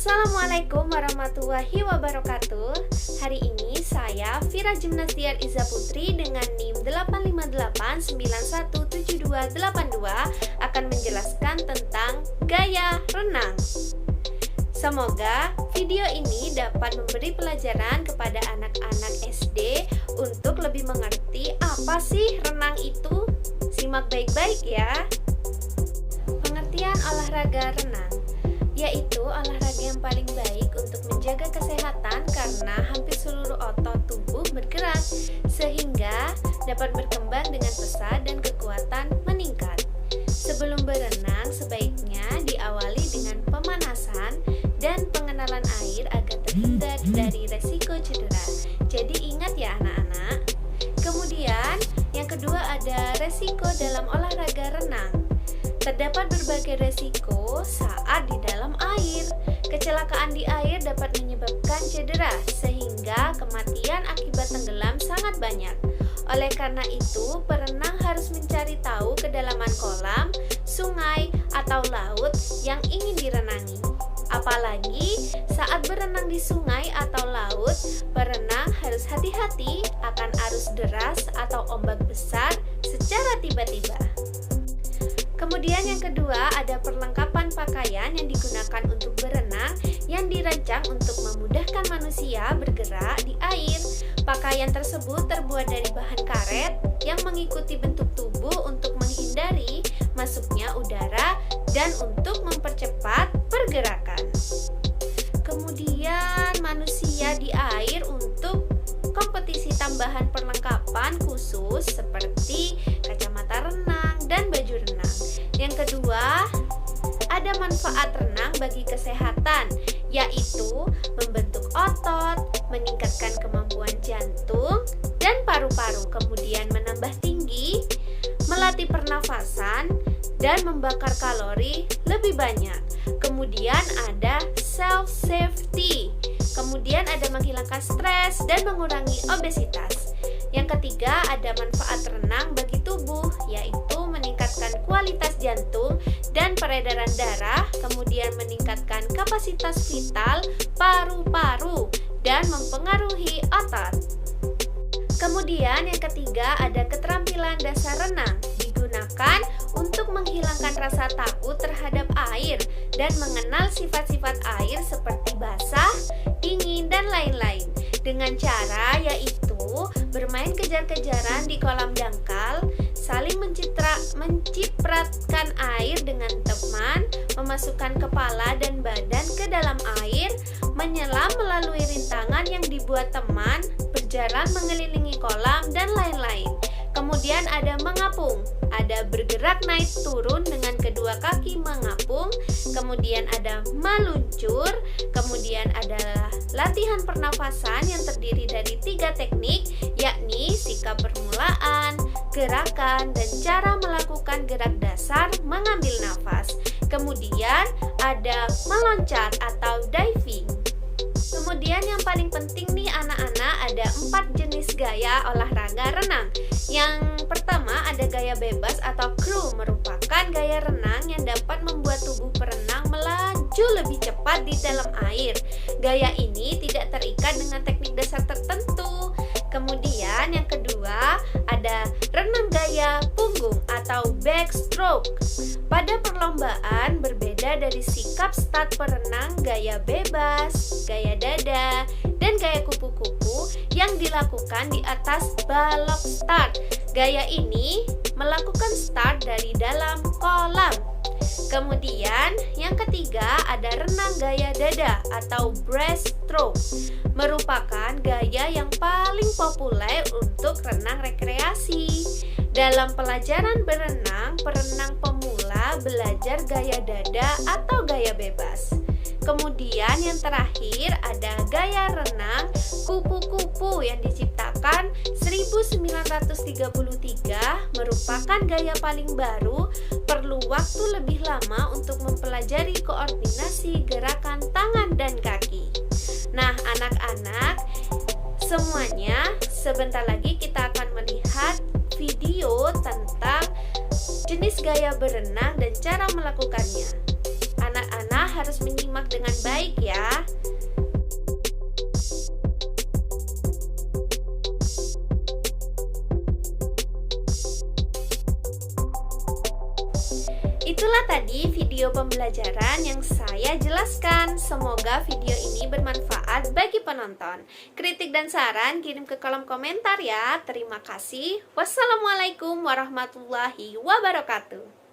Assalamualaikum warahmatullahi wabarakatuh. Hari ini saya Fira Gimnastiar Iza Putri dengan NIM 858917282 akan menjelaskan tentang gaya renang. Semoga video ini dapat memberi pelajaran kepada anak-anak SD untuk lebih mengerti apa sih renang itu. Simak baik-baik ya. Pengertian olahraga renang yaitu olahraga yang paling baik untuk menjaga kesehatan karena hampir seluruh otot tubuh bergerak sehingga dapat berkembang dengan pesat dan kekuatan meningkat. Sebelum berenang sebaiknya diawali dengan pemanasan dan pengenalan air agar terhindar dari resiko cedera. Jadi ingat ya anak-anak. Kemudian yang kedua ada resiko dalam olahraga renang. Terdapat berbagai resiko saat di dalam air. Kecelakaan di air dapat menyebabkan cedera sehingga kematian akibat tenggelam sangat banyak. Oleh karena itu, perenang harus mencari tahu kedalaman kolam, sungai, atau laut yang ingin direnangi. Apalagi saat berenang di sungai atau laut, perenang harus hati-hati akan arus deras atau ombak besar secara tiba-tiba. Kemudian yang kedua ada perlengkapan pakaian yang digunakan untuk berenang yang dirancang untuk memudahkan manusia bergerak di air. Pakaian tersebut terbuat dari bahan karet yang mengikuti bentuk tubuh untuk menghindari masuknya udara dan untuk mempercepat pergerakan. Kemudian manusia di air untuk kompetisi tambahan perlengkapan khusus seperti kacamata renang dan baju renang. Yang kedua, ada manfaat renang bagi kesehatan, yaitu membentuk otot, meningkatkan kemampuan jantung dan paru-paru, kemudian menambah tinggi, melatih pernafasan, dan membakar kalori lebih banyak. Kemudian ada self-safety, kemudian ada menghilangkan stres dan mengurangi obesitas. Yang ketiga ada manfaat renang bagi tubuh, yaitu meningkatkan kualitas jantung dan peredaran darah, kemudian meningkatkan kapasitas vital paru-paru dan mempengaruhi otot. Kemudian yang ketiga ada keterampilan dasar renang, digunakan untuk menghilangkan rasa takut terhadap air dan mengenal sifat-sifat air seperti basah, dingin, dan lain-lain. Dengan cara yaitu bermain kejar-kejaran di kolam dangkal, saling mencipratkan air dengan teman, memasukkan kepala dan badan ke dalam air, menyelam melalui rintangan yang dibuat teman, berjalan mengelilingi kolam, dan lain-lain. Kemudian ada mengapung, ada bergerak naik turun dengan kedua kaki mengapung, kemudian ada meluncur, kemudian ada latihan pernafasan yang terdiri dari 3 teknik, yakni sikap permulaan, gerakan, dan cara melakukan gerak dasar mengambil nafas. Kemudian ada meloncat atau diving. Kemudian yang paling penting nih anak-anak, ada 4 jenis gaya olahraga renang. Yang pertama ada gaya bebas atau crew, merupakan gaya renang yang dapat membuat tubuh perenang melaju lebih cepat di dalam air. Gaya ini tidak terikat dengan teknik dasar tertentu. Kemudian yang kedua ada renang gaya punggung atau backstroke. Pada perlombaan berbeda dari sikap start perenang gaya bebas, gaya dada, dan gaya kupu-kupu yang dilakukan di atas balok start. Gaya ini melakukan start dari dalam kolam. Kemudian yang ketiga ada renang gaya dada atau breaststroke, merupakan gaya yang paling populer untuk renang rekreasi. Dalam pelajaran berenang, perenang pemula belajar gaya dada atau gaya bebas. Kemudian yang terakhir ada gaya renang kupu-kupu yang diciptakan 1933, merupakan gaya paling baru, perlu waktu lebih lama untuk mempelajari koordinasi gerakan tangan dan kaki. Nah anak-anak semuanya, sebentar lagi kita akan melihat video tentang jenis gaya berenang dan cara melakukannya. Anak-anak harus menyimak dengan baik ya. Itulah tadi video pembelajaran yang saya jelaskan. Semoga video ini bermanfaat bagi penonton. Kritik dan saran kirim ke kolom komentar ya. Terima kasih. Wassalamualaikum warahmatullahi wabarakatuh.